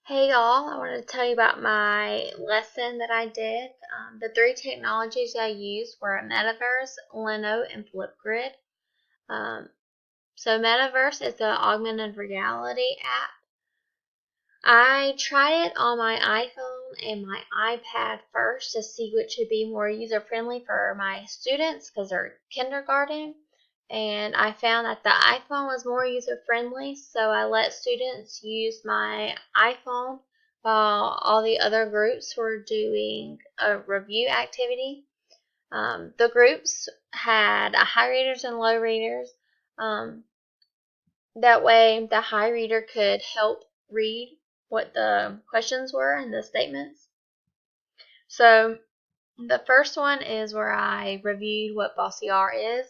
Hey y'all, I wanted to tell you about my lesson that I did. The three technologies I used were Metaverse, Lino, and Flipgrid. Um, so Metaverse is the augmented reality app. I tried it on my iPhone and my iPad first to see which would be more user-friendly for my students because they're kindergarten. And I found that the iPhone was more user-friendly, so I let students use my iPhone while all the other groups were doing a review activity. The groups had high readers and low readers. That way, the high reader could help read what the questions were and the statements. So the first one is where I reviewed what Bossy R is.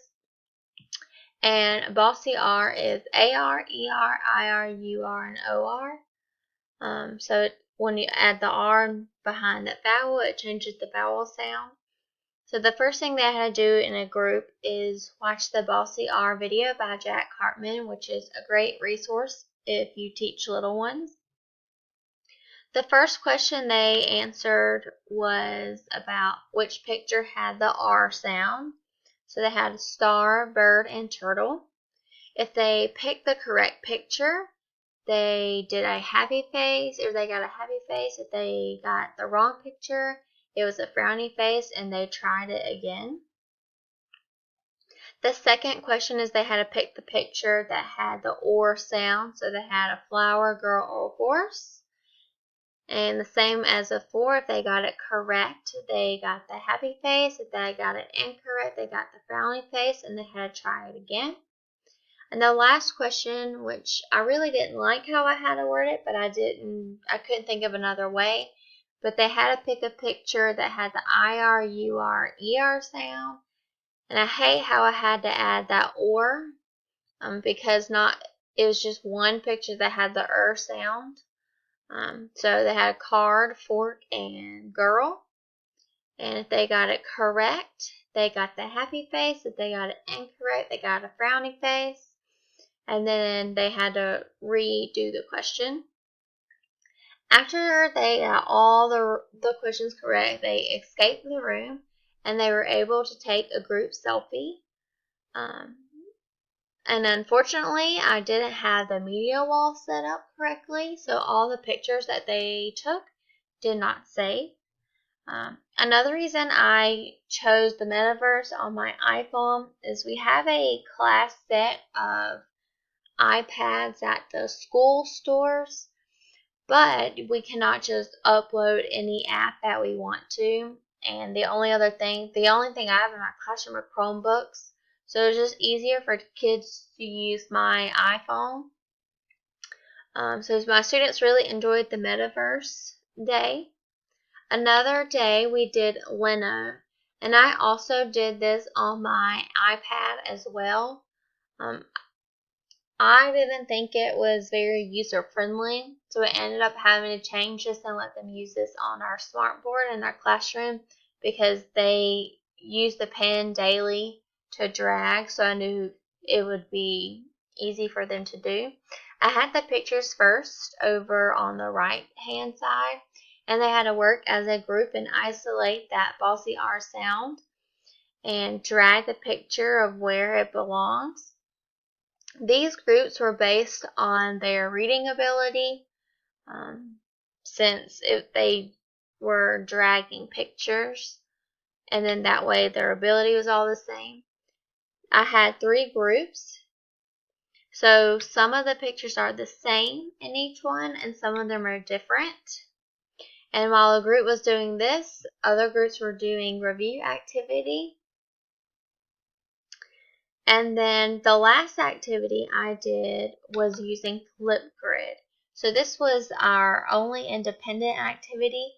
And Bossy R is AR, ER, IR, UR, and OR. So when you add the R behind that vowel, it changes the vowel sound. So the first thing they had to do in a group is watch the Bossy R video by Jack Hartman, which is a great resource if you teach little ones. The first question they answered was about which picture had the R sound. So they had star, bird, and turtle. If they picked the correct picture, they did a happy face, or they got a happy face. If they got the wrong picture, it was a frowny face, and they tried it again. The second question is they had to pick the picture that had the or sound. So they had a flower, girl, or horse. And the same as before, if they got it correct, they got the happy face. If they got it incorrect, they got the frowny face, and they had to try it again. And the last question, which I really didn't like how I had to word it, but I couldn't think of another way. But they had to pick a picture that had the IR, UR, ER sound. And I hate how I had to add that or, because it was just one picture that had the sound. So they had card, fork, and girl. And if they got it correct, they got the happy face. If they got it incorrect, they got a frowny face. And then they had to redo the question. After they got all the questions correct, they escaped the room and they were able to take a group selfie. And unfortunately, I didn't have the media wall set up correctly, so all the pictures that they took did not save. Another reason I chose the Metaverse on my iPhone is we have a class set of iPads at the school stores, but we cannot just upload any app that we want to. And the only thing I have in my classroom are Chromebooks, so it's just easier for kids to use my iPhone. So my students really enjoyed the Metaverse day. Another day we did Lino, and I also did this on my iPad as well. I didn't think it was very user-friendly, so I ended up having to change this and let them use this on our smartboard in our classroom because they use the pen daily to drag, so I knew it would be easy for them to do. I had the pictures first over on the right-hand side, and they had to work as a group and isolate that Bossy R sound and drag the picture of where it belongs. These groups were based on their reading ability, since if they were dragging pictures, and then that way their ability was all the same. I had 3 groups, so some of the pictures are the same in each one, and some of them are different. And while a group was doing this, other groups were doing review activity. And then the last activity I did was using Flipgrid. So this was our only independent activity.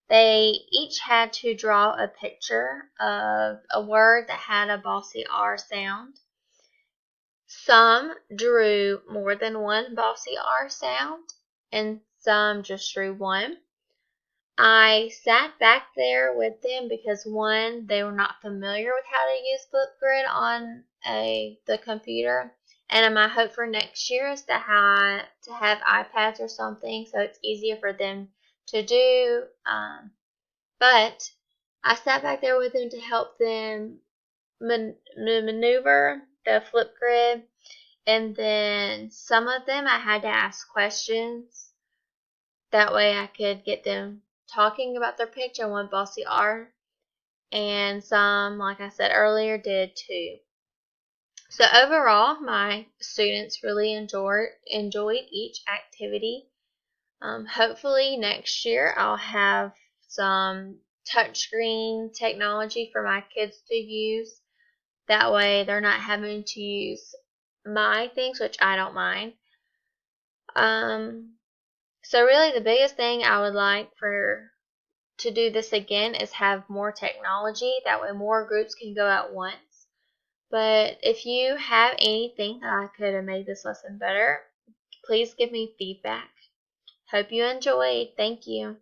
They each had to draw a picture of a word that had a Bossy R sound. Some drew more than one Bossy R sound, and some just drew one. I sat back there with them because one, they were not familiar with how to use Flipgrid on the computer, And my hope for next year is to have iPads or something so it's easier for them to do. But I sat back there with them to help them maneuver the Flipgrid, and then some of them I had to ask questions. That way I could get them talking about their picture and what Bossy R, and some, like I said earlier, did too. So overall, my students really enjoyed each activity. Hopefully next year I'll have some touchscreen technology for my kids to use. That way they're not having to use my things, which I don't mind. So really the biggest thing I would like to do this again is have more technology. That way more groups can go at once. But if you have anything that I could have made this lesson better, please give me feedback. Hope you enjoyed. Thank you.